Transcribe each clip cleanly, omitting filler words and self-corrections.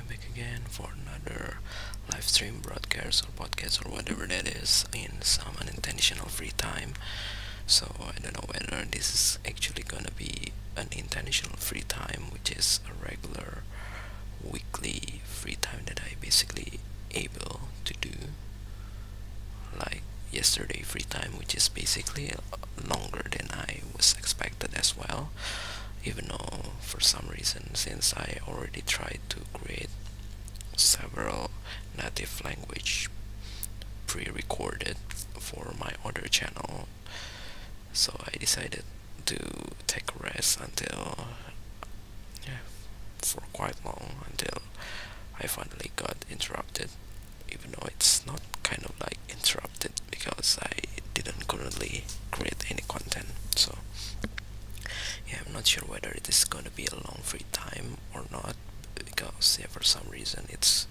back again for another live stream broadcast or podcast or whatever that is in some unintentional free time. So I don't know whether this is actually gonna be an intentional free time, which is a regular weekly free time that I basically able to do, like yesterday free time, which is basically longer than I was expected as well. Even though for some reason, since I already tried to create several native language pre-recorded for my other channel, so I decided to take a rest until, yeah, for quite long, until I finally got interrupted, even though it's not kind of like interrupted because I didn't currently create any content. So yeah, I'm not sure whether it is gonna be a long free time or not, because yeah, for some reason it's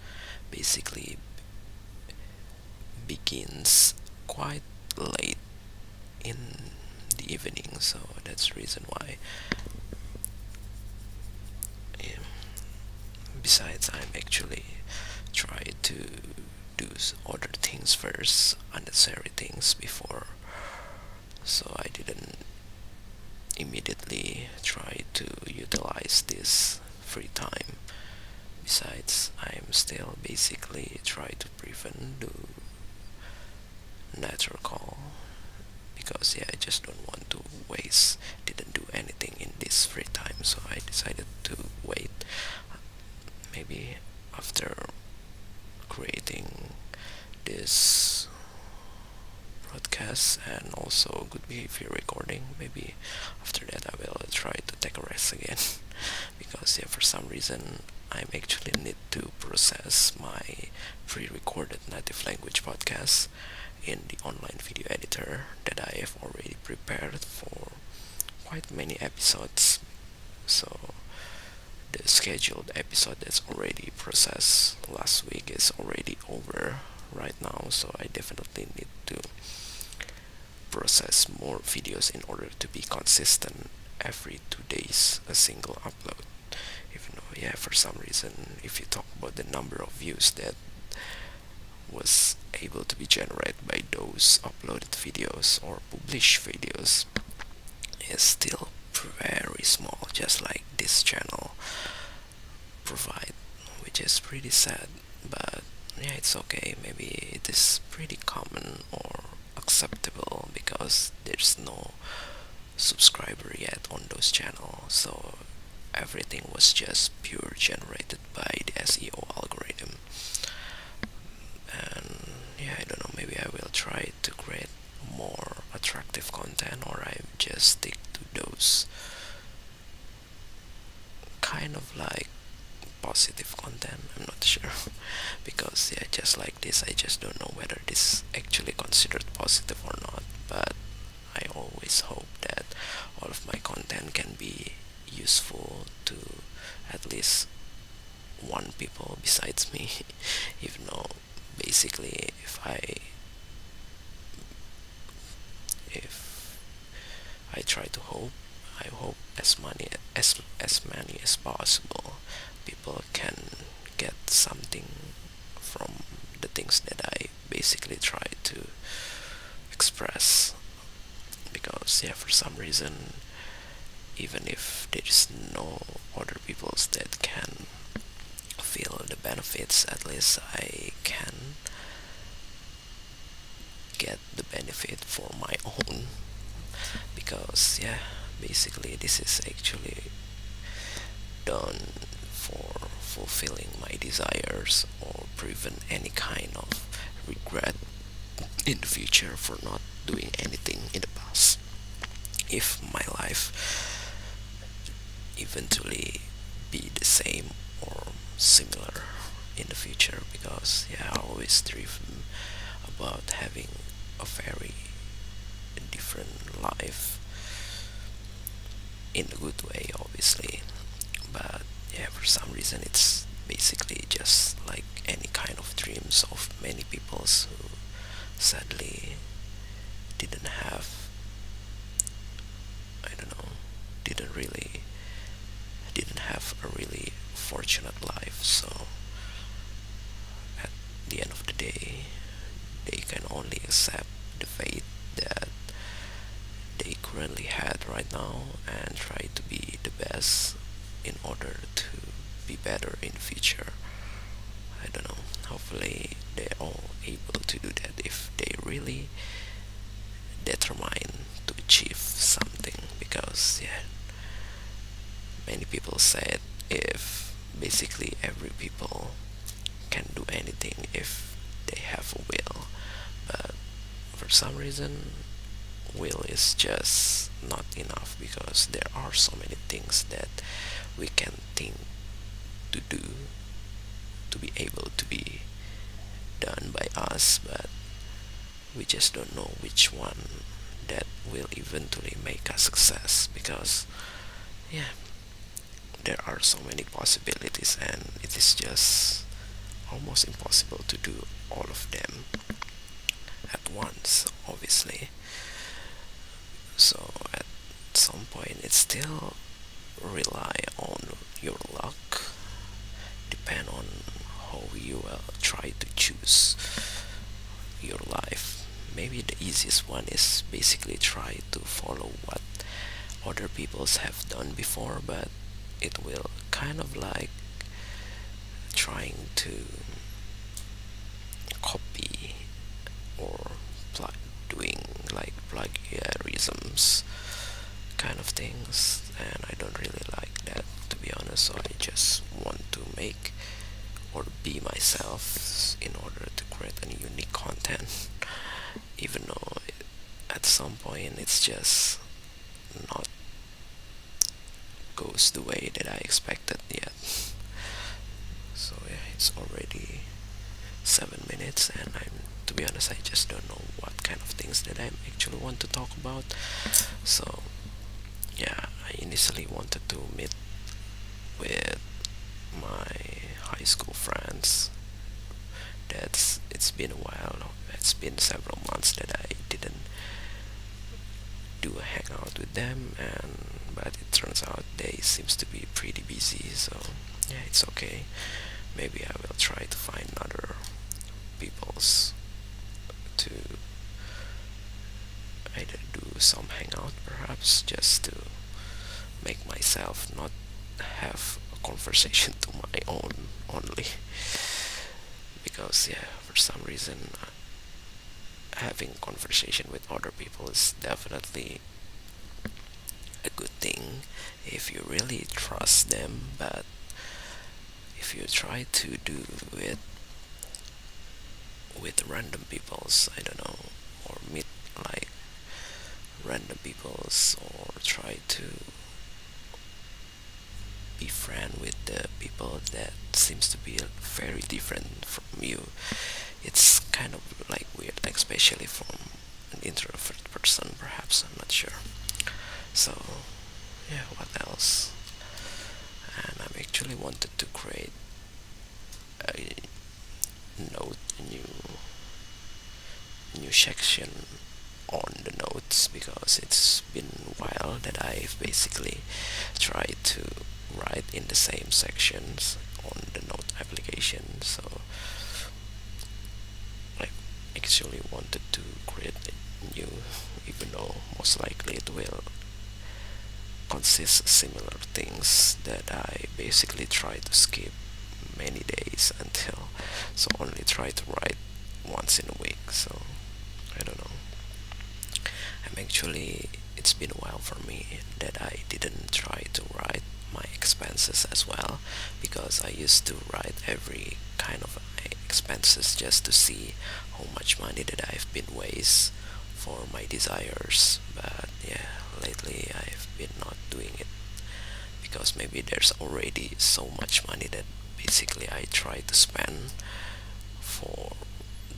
basically begins quite late in the evening, so that's the reason why. um, Besides, I'm actually try to do other things first, unnecessary things before, so I didn't immediately try to utilize this free time. Besides, I'm still basically try to prevent the natural call, because yeah, I just don't want to waste, didn't do anything in this free time, so I decided to wait, maybe after creating this broadcast and also good behavior recording, maybe after that I will try to take a rest again. Because yeah, for some reason I'm actually need to process my pre-recorded native language podcast in the online video editor that I have already prepared for quite many episodes. So the scheduled episode that's already processed last week is already over right now, so I definitely need to process more videos in order to be consistent every 2 days a single upload. Even though yeah, for some reason, if you talk about the number of views that was able to be generated by those uploaded videos or published videos, is still very small, just like this channel provide, which is pretty sad. But yeah, it's okay, maybe it is pretty common or acceptable because there's no subscriber yet on those channels, so everything was just pure generated by the SEO algorithm. And yeah, I don't know, maybe I will try to create more attractive content, or I just stick to those kind of like positive content. I'm not sure. Because yeah, just like this, I just don't know whether this actually considered positive or not, but I always hope that all of my content can be useful to at least one people besides me. Even though basically if I try to hope, I hope as many as possible people can get something from the things that I basically try to express. Because yeah, for some reason, even if there's no other peoples that can feel the benefits, at least I can get the benefit for my own. Because yeah, basically this is actually done for fulfilling my desires or prevent any kind of regret in the future for not doing anything in the past. If my life eventually be the same or similar in the future, because yeah, I always dream about having a very different life in a good way, obviously. But yeah, for some reason it's basically just like any kind of dreams of many peoples who sadly didn't have, I don't know, didn't really didn't have a really fortunate life. So right now and try to be the best in order to be better in the future. I don't know. Hopefully, they're all able to do that if they really determine to achieve something. Because yeah, many people said if basically every people can do anything if they have a will, but for some reason, will is just not enough because there are so many things that we can think to do to be able to be done by us, but we just don't know which one that will eventually make us success because yeah, there are so many possibilities and it is just almost impossible to do all of them at once, obviously. So at some point it still rely on your luck, depend on how you try to choose your life. Maybe the easiest one is basically try to follow what other peoples have done before, but it will kind of like trying to copy or doing like plagiarisms kind of things, and I don't really like that, to be honest. So I just want to make or be myself in order to create a unique content, even though at some point it's just not goes the way that I expected yet. So yeah, it's already 7 minutes, and to be honest, I just don't know what kind of things that I actually want to talk about. So yeah, I initially wanted to meet with my high school friends. It's been a while. It's been several months that I didn't do a hangout with them, and but it turns out they seems to be pretty busy. So yeah, it's okay. Maybe I will try to find other people's to either do some hangout, perhaps just to make myself not have a conversation to my own only. Because yeah, for some reason, having conversation with other people is definitely a good thing if you really trust them, but if you try to do it with random peoples, I don't know, or meet like random peoples, or try to be friend with the people that seems to be very different from you, it's kind of like weird, like especially from an introvert person, perhaps. I'm not sure. So yeah, what else? And I'm actually wanted to create a note, a new section on the notes because it's been a while that I've basically tried to write in the same sections on the note application. So I actually wanted to create a new, even though most likely it will consist of similar things that I basically try to skip many days until, so only try to write once in a week. So I don't know. It's been a while for me that I didn't try to write my expenses as well, because I used to write every kind of expenses just to see how much money that I've been waste for my desires. But yeah, lately I've been not doing it because maybe there's already so much money that basically I try to spend for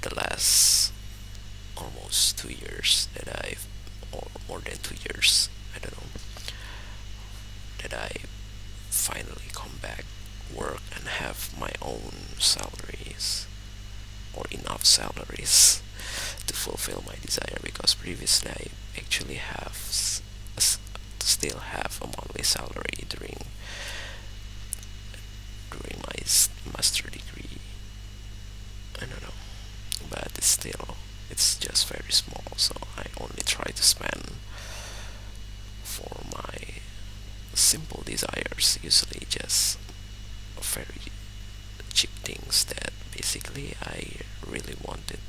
the last almost 2 years that or more than 2 years, I don't know, that I finally come back, work, and have my own salaries or enough salaries to fulfill my desire. Because previously I actually still have a monthly salary during my master degree. I don't know, but it's just very small. So I only try to spend for simple desires, usually just very cheap things that basically I really wanted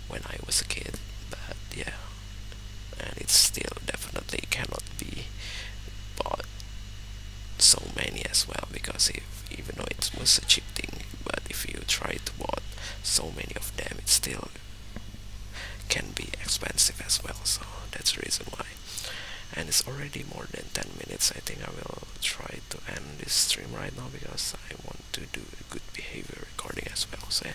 when I was a kid. But yeah, and it still definitely cannot be bought so many as well, because if even though it was a cheap thing, but if you try to bought so many of them, it still can be expensive as well. So that's the reason why. And it's already more than 10 minutes. I think I will try to end this stream right now because I want to do a good behavior recording as well. So yeah.